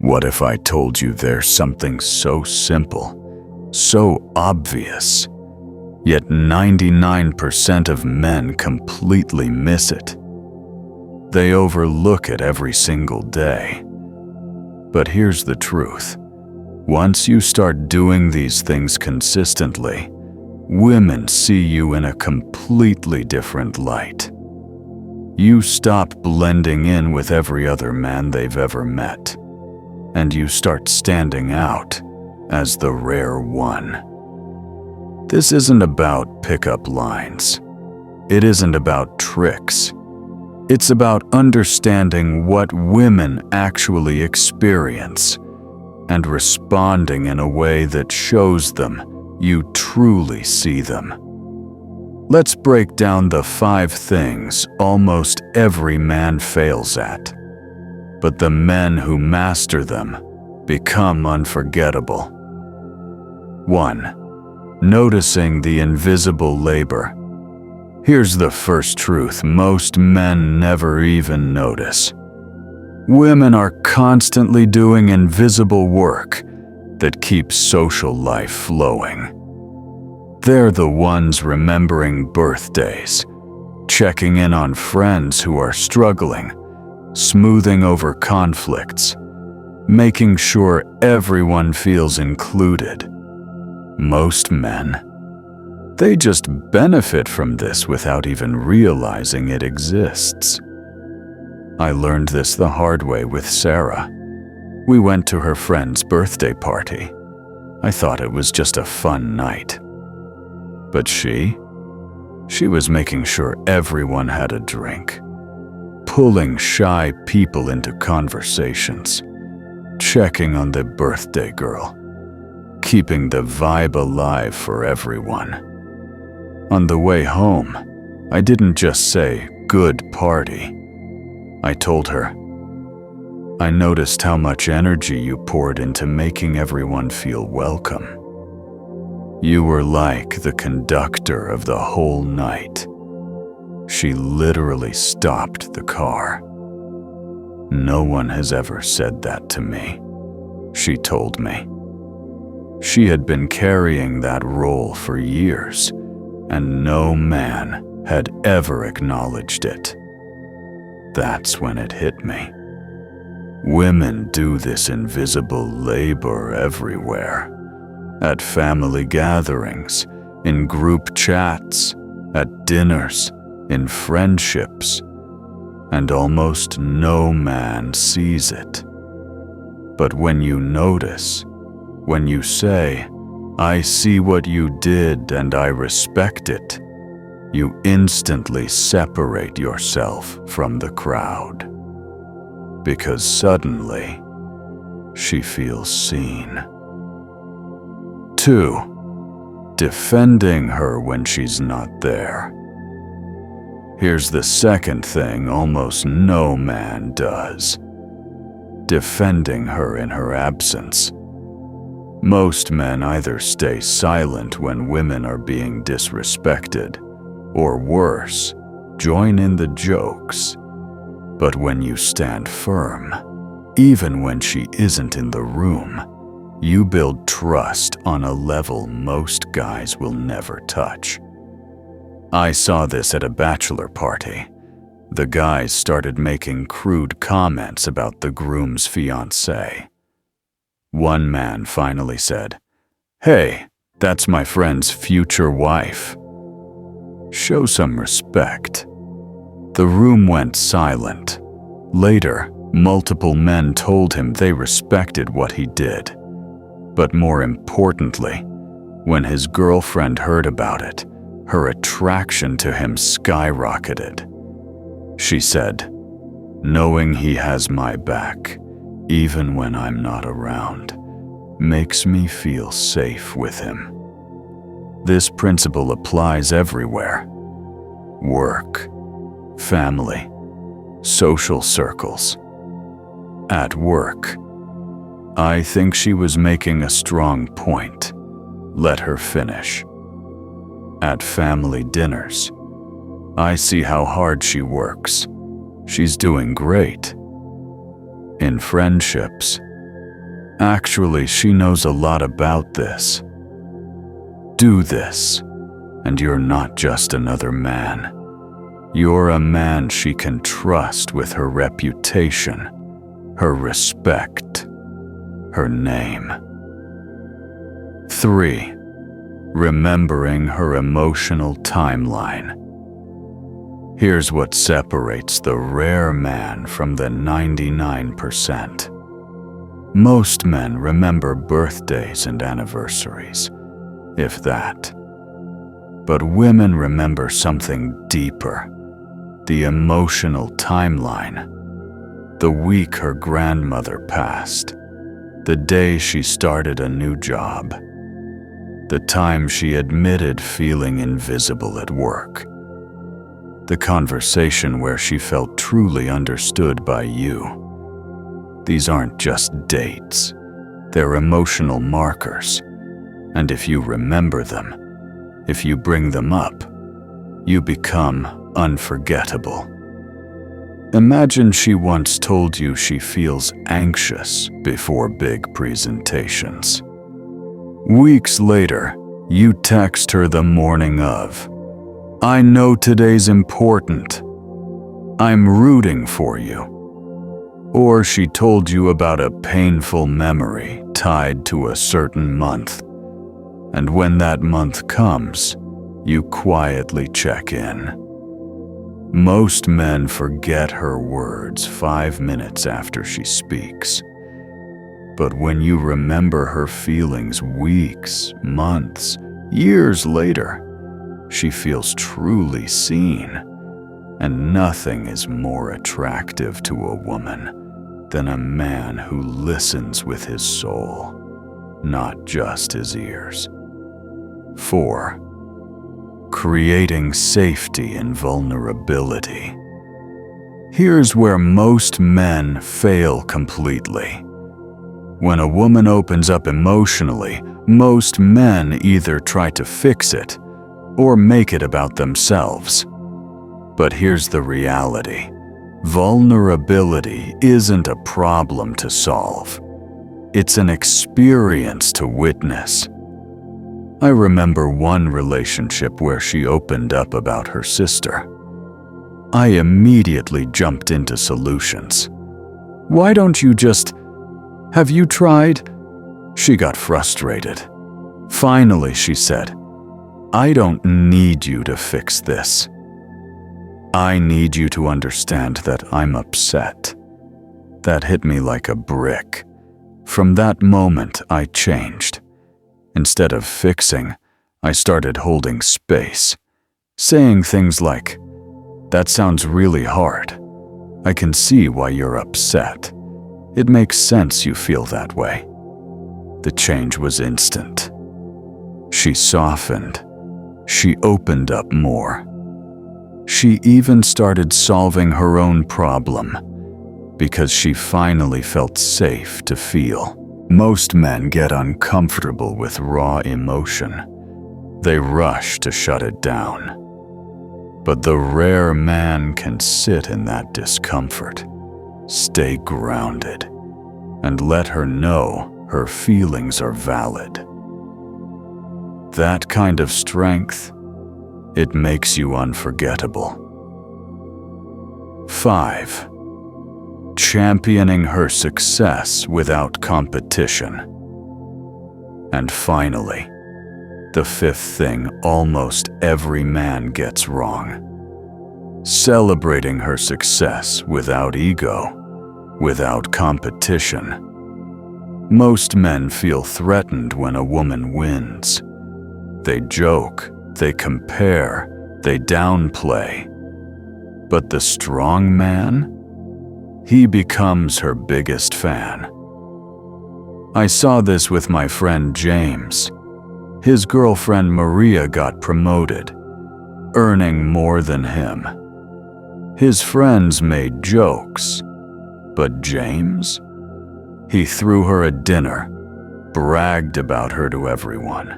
What if I told you there's something so simple, so obvious, yet 99% of men completely miss it? They overlook it every single day. But here's the truth. Once you start doing these things consistently, women see you in a completely different light. You stop blending in with every other man they've ever met, and you start standing out as the rare one. This isn't about pickup lines. It isn't about tricks. It's about understanding what women actually experience and responding in a way that shows them you truly see them. Let's break down the 5 things almost every man fails at, but the men who master them become unforgettable. 1. Noticing the invisible labor. Here's the first truth most men never even notice. Women are constantly doing invisible work that keeps social life flowing. They're the ones remembering birthdays, checking in on friends who are struggling, smoothing over conflicts, making sure everyone feels included. Most men, they just benefit from this without even realizing it exists. I learned this the hard way with Sarah. We went to her friend's birthday party. I thought it was just a fun night. But she was making sure everyone had a drink, pulling shy people into conversations, checking on the birthday girl, keeping the vibe alive for everyone. On the way home, I didn't just say, "Good party." I told her, "I noticed how much energy you poured into making everyone feel welcome. You were like the conductor of the whole night." She literally stopped the car. "No one has ever said that to me," she told me. She had been carrying that role for years, and no man had ever acknowledged it. That's when it hit me. Women do this invisible labor everywhere. At family gatherings, in group chats, at dinners, in friendships, and almost no man sees it. But when you notice, when you say, "I see what you did and I respect it," you instantly separate yourself from the crowd. Because suddenly, she feels seen. 2. Defending her when she's not there. Here's the second thing almost no man does. Defending her in her absence. Most men either stay silent when women are being disrespected, or worse, join in the jokes. But when you stand firm, even when she isn't in the room, you build trust on a level most guys will never touch. I saw this at a bachelor party. The guys started making crude comments about the groom's fiancée. One man finally said, "Hey, that's my friend's future wife." Show some respect. The room went silent. Later, multiple men told him they respected what he did. But more importantly, when his girlfriend heard about it, her attraction to him skyrocketed. She said, "Knowing he has my back, even when I'm not around, makes me feel safe with him." This principle applies everywhere. Work, family, social circles. At work, I think she was making a strong point. Let her finish. At family dinners, I see how hard she works. She's doing great. In friendships, Actually, she knows a lot about this. Do this, and you're not just another man. You're a man she can trust with her reputation, her respect, her name. 3. Remembering her emotional timeline. Here's what separates the rare man from the 99%. Most men remember birthdays and anniversaries, if that. But women remember something deeper, the emotional timeline. The week her grandmother passed, the day she started a new job, the time she admitted feeling invisible at work, the conversation where she felt truly understood by you. These aren't just dates, they're emotional markers. And if you remember them, if you bring them up, you become unforgettable. Imagine she once told you she feels anxious before big presentations. Weeks later, you text her the morning of, "I know today's important. I'm rooting for you." Or she told you about a painful memory tied to a certain month. And when that month comes, you quietly check in. Most men forget her words 5 minutes after she speaks. But when you remember her feelings weeks, months, years later, she feels truly seen. And nothing is more attractive to a woman than a man who listens with his soul, not just his ears. 4. Creating safety in vulnerability. Here's where most men fail completely. When a woman opens up emotionally, most men either try to fix it or make it about themselves. But here's the reality. Vulnerability isn't a problem to solve. It's an experience to witness. I remember one relationship where she opened up about her sister. I immediately jumped into solutions. "Why don't you just... Have you tried?" She got frustrated. Finally, she said, "I don't need you to fix this. I need you to understand that I'm upset." That hit me like a brick. From that moment, I changed. Instead of fixing, I started holding space, saying things like, "That sounds really hard. I can see why you're upset. It makes sense you feel that way." The change was instant. She softened. She opened up more. She even started solving her own problem because she finally felt safe to feel. Most men get uncomfortable with raw emotion. They rush to shut it down. But the rare man can sit in that discomfort, stay grounded, and let her know her feelings are valid. That kind of strength, it makes you unforgettable. 5. Championing her success without competition. And finally, the 5th thing almost every man gets wrong. Celebrating her success without ego, without competition. Most men feel threatened when a woman wins. They joke, they compare, they downplay. But the strong man? He becomes her biggest fan. I saw this with my friend James. His girlfriend Maria got promoted, earning more than him. His friends made jokes, but James? He threw her a dinner, bragged about her to everyone,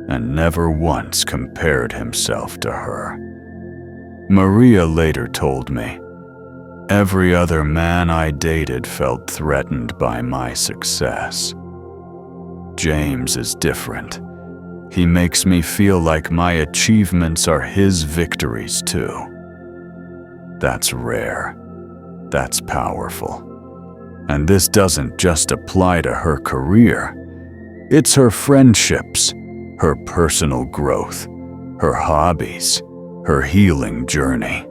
and never once compared himself to her. Maria later told me, Every other man I dated felt threatened by my success. James is different. He makes me feel like my achievements are his victories too. That's rare. That's powerful. And this doesn't just apply to her career. It's her friendships, her personal growth, her hobbies, her healing journey.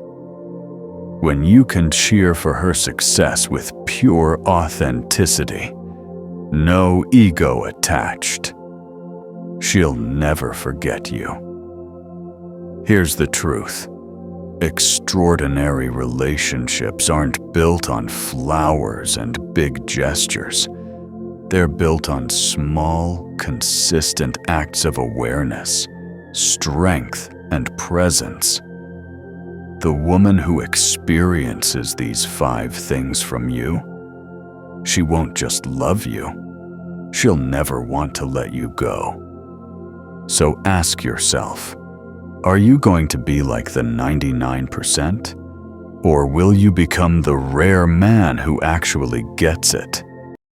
When you can cheer for her success with pure authenticity, no ego attached, she'll never forget you. Here's the truth. Extraordinary relationships aren't built on flowers and big gestures. They're built on small, consistent acts of awareness, strength, and presence. The woman who experiences these 5 things from you, she won't just love you, she'll never want to let you go. So ask yourself, are you going to be like the 99%? Or will you become the rare man who actually gets it?